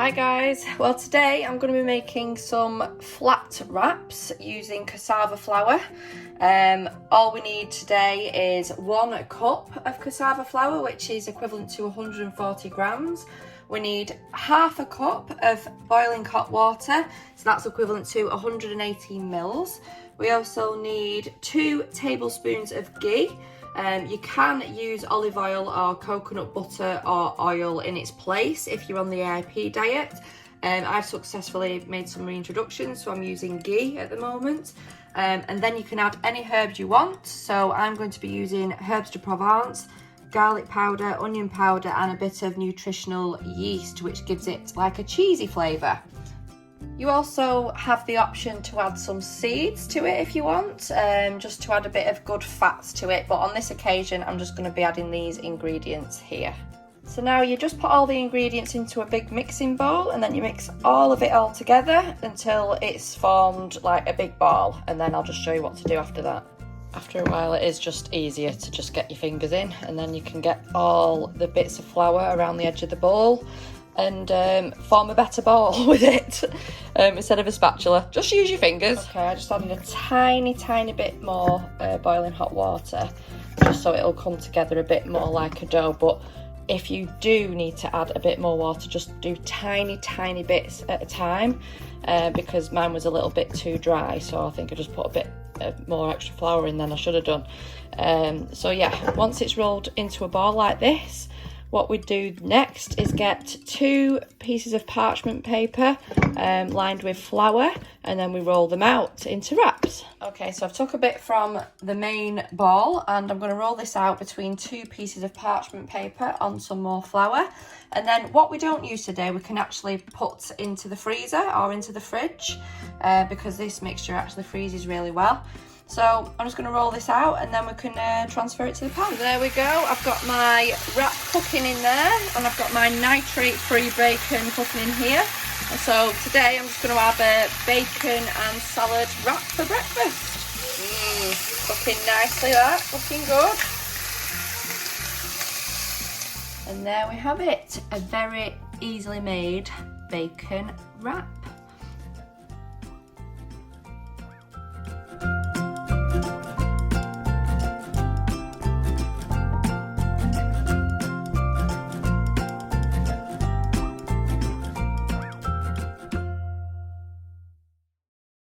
Hi guys, well today I'm going to be making some flat wraps using cassava flour. All we need today is 1 cup of cassava flour, which is equivalent to 140 grams. We need half a cup of boiling hot water, so that's equivalent to 118 mils. We also need 2 tablespoons of ghee. You can use olive oil or coconut butter or oil in its place if you're on the AIP diet. I've successfully made some reintroductions, so I'm using ghee at the moment. And then you can add any herbs you want. So I'm going to be using herbs de Provence, garlic powder, onion powder, and a bit of nutritional yeast, which gives it like a cheesy flavour. You also have the option to add some seeds to it if you want, just to add a bit of good fats to it, but on this occasion I'm just going to be adding these ingredients here. So now you just put all the ingredients into a big mixing bowl, and then you mix all of it all together until it's formed like a big ball, and then I'll just show you what to do after that. After a while it is just easier to just get your fingers in, and then you can get all the bits of flour around the edge of the bowl and form a better ball with it instead of a spatula. Just use your fingers. Okay, I just added a tiny bit more boiling hot water, just so it'll come together a bit more like a dough. But if you do need to add a bit more water, just do tiny bits at a time, because mine was a little bit too dry, so I think I just put a bit more extra flour in than I should have done. So yeah, once it's rolled into a ball like this, what we do next is get 2 pieces of parchment paper lined with flour, and then we roll them out into wraps. Okay, so I've took a bit from the main ball and I'm going to roll this out between 2 pieces of parchment paper on some more flour. And then what we don't use today, we can actually put into the freezer or into the fridge, because this mixture actually freezes really well. So I'm just going to roll this out and then we can transfer it to the pan. There we go, I've got my wrap cooking in there, and I've got my nitrate-free bacon cooking in here. And so today I'm just going to have a bacon and salad wrap for breakfast. Cooking nicely, that, looking good. And there we have it, a very easily made bacon wrap.